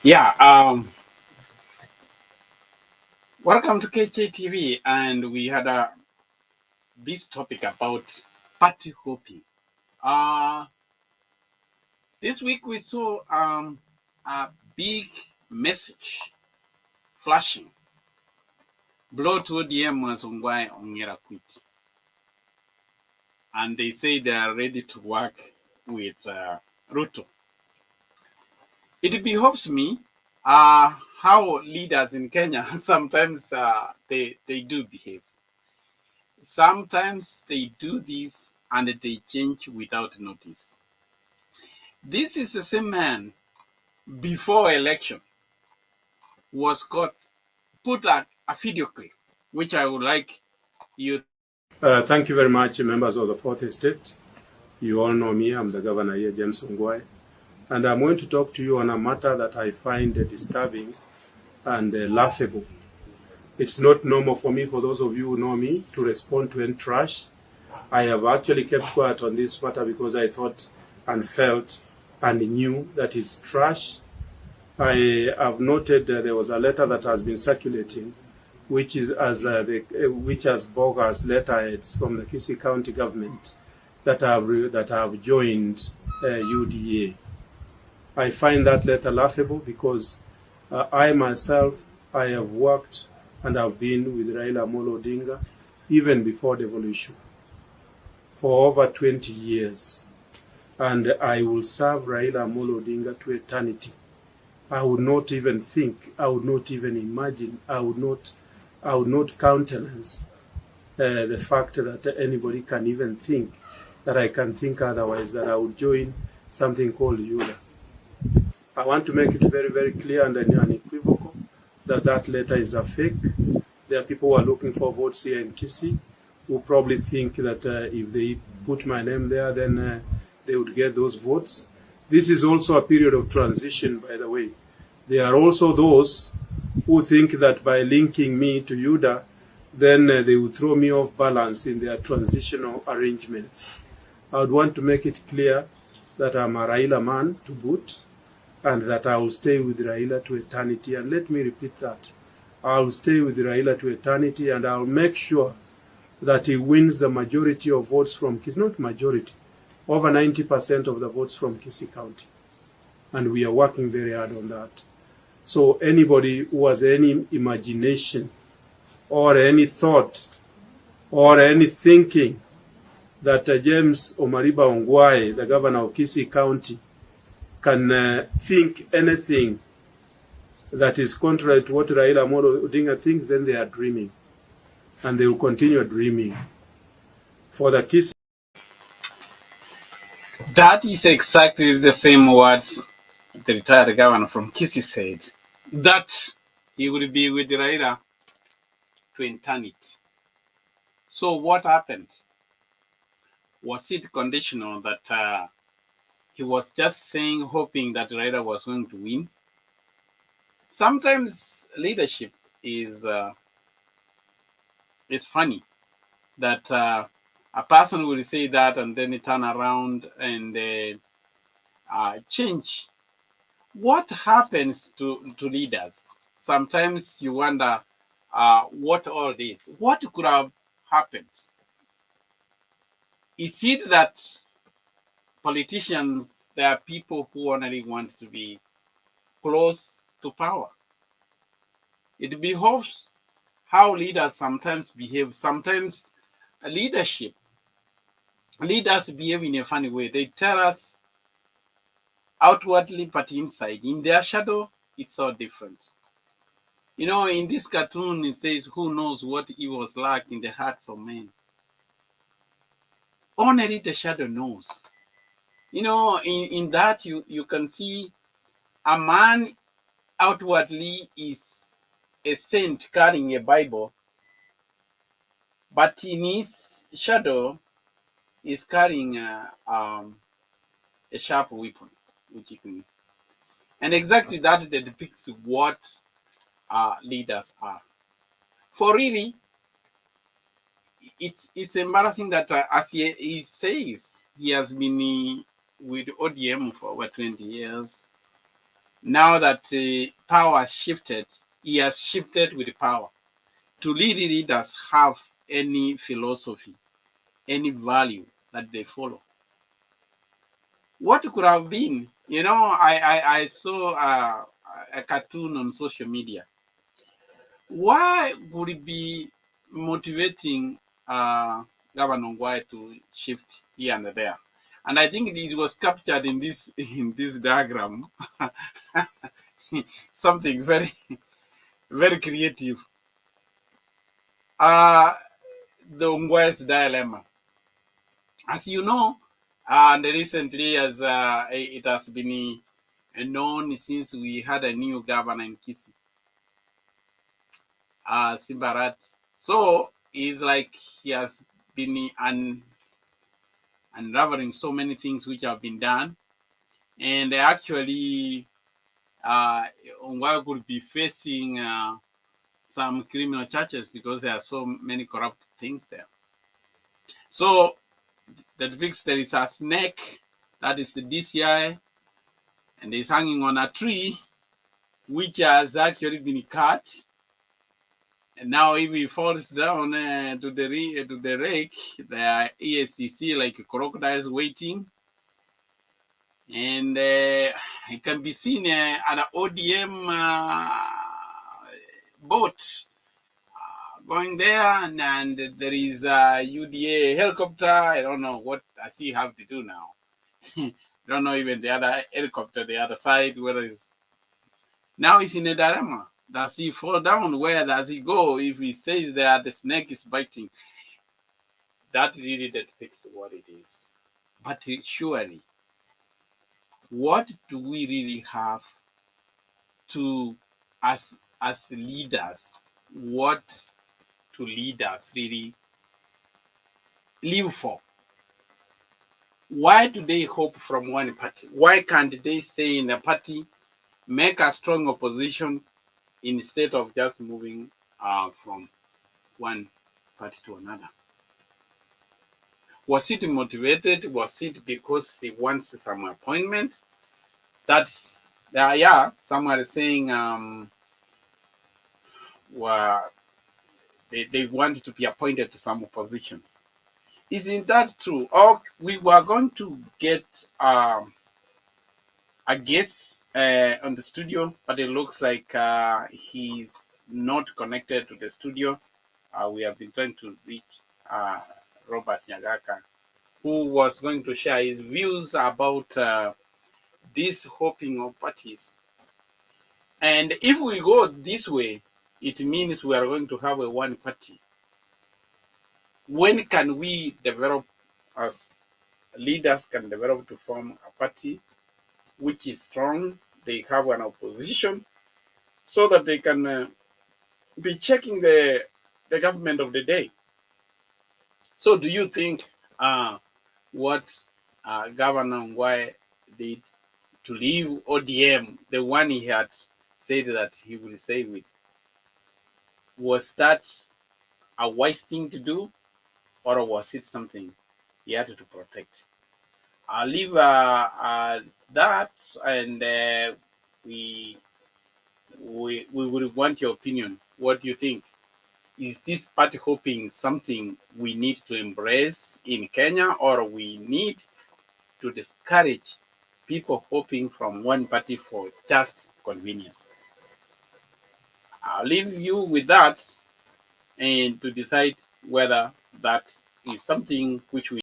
Yeah, welcome to KJTV, and we had this topic about party hopping. Uh, this week we saw a big message flashing. Blow to ODM as Ongwae and Ongera quit, and they say they are ready to work with Ruto. It behoves me how leaders in Kenya sometimes they do behave. Sometimes they do this and they change without notice. This is the same man before election was caught, put a video clip, which I would like you. Thank you very much, members of the Fourth Estate. You all know me. I'm the governor here, James Ongwae. And I'm going to talk to you on a matter that I find disturbing and laughable. It's not normal for me, for those of you who know me, to respond to any trash. I have actually kept quiet on this matter because I thought and felt and knew that it's trash. I have noted there was a letter that has been circulating, which is which has bogus letterheads from the Kisii County government that have joined UDA. I find that letter laughable because I myself, I have worked and have been with Raila Amolo Odinga even before devolution for over 20 years. And I will serve Raila Amolo Odinga to eternity. I would not even think, I would not even imagine, I would not countenance the fact that anybody can even think that I can think otherwise, that I would join something called UDA. I want to make it very, very clear and unequivocal that that letter is a fake. There are people who are looking for votes here in Kisii who probably think that if they put my name there, then they would get those votes. This is also a period of transition, by the way. There are also those who think that by linking me to UDA, then they will throw me off balance in their transitional arrangements. I would want to make it clear that I'm a Raila man to boot, and that I will stay with Raila to eternity. And let me repeat that. I will stay with Raila to eternity, and I'll make sure that he wins the majority of votes from Kisii, not majority, over 90% of the votes from Kisii County. And we are working very hard on that. So anybody who has any imagination or any thought or any thinking that James Omariba Ongwae, the governor of Kisii County, can think anything that is contrary to what Raila Amolo Odinga thinks, then they are dreaming. And they will continue dreaming. For the Kisii. That is exactly the same words the retired governor from Kisii said, that he would be with Raila to eternity. So what happened? Was it conditional that he was just saying, hoping that Raila was going to win? Sometimes leadership is funny, that a person will say that and then turn around and change. What happens to leaders? Sometimes you wonder what all this, what could have happened? Is it that politicians, there are people who only want to be close to power? It behoves how leaders sometimes behave. Sometimes leaders behave in a funny way. They tell us outwardly, but inside, in their shadow, it's all different. You know, in this cartoon, it says, who knows what evil was like in the hearts of men? Only the shadow knows. You know, in that, you can see a man outwardly is a saint carrying a Bible, but in his shadow is carrying a sharp weapon, which you can. And exactly that depicts what leaders are. For really, it's embarrassing that as he says, he has been with ODM for over 20 years. now that power shifted, he has shifted with power. To lead leaders have any philosophy, any value that they follow. What could have been, I saw a cartoon on social media. Why would it be motivating Governor Ongwae to shift here and there? And I think it was captured in this diagram. Something very very creative. The Ongwae's dilemma. As you know, and recently as it has been known since we had a new governor in Kisii, Simbarat. So it's like he has been unraveling so many things which have been done, and actually, Ongwae could be facing some criminal charges because there are so many corrupt things there. So that depicts there is a snake that is the DCI and is hanging on a tree which has actually been cut. And now if he falls down to the rake, there are ESCC like crocodiles waiting. And it can be seen at an ODM boat going there, and there is a UDA helicopter. I don't know what does he have to do now. I don't know even the other helicopter, the other side, whether it's now he's in a dilemma. Does he fall down? Where does he go? If he stays there, the snake is biting. That really depicts what it is. But surely, what do we really have to, as leaders, what to leaders really live for? Why do they hope from one party? Why can't they stay in a party, make a strong opposition instead of just moving from one party to another? Was it motivated? Was it because he wants some appointment? That's yeah. Some are saying well, they want to be appointed to some positions. Isn't that true? Or we were going to get a guest on the studio, but it looks like he's not connected to the studio. We have been trying to reach Robert Nyagaka, who was going to share his views about this hoping of parties. And if we go this way, it means we are going to have a one party. When can we develop, as leaders can develop, to form a party which is strong, they have an opposition, so that they can be checking the government of the day? So do you think what Governor Ongwae did to leave ODM, the one he had said that he would stay with, was that a wise thing to do, or was it something he had to protect? I'll leave that, and we would want your opinion. What do you think? Is this party hopping something we need to embrace in Kenya, or we need to discourage people hopping from one party for just convenience? I'll leave you with that and to decide whether that is something which we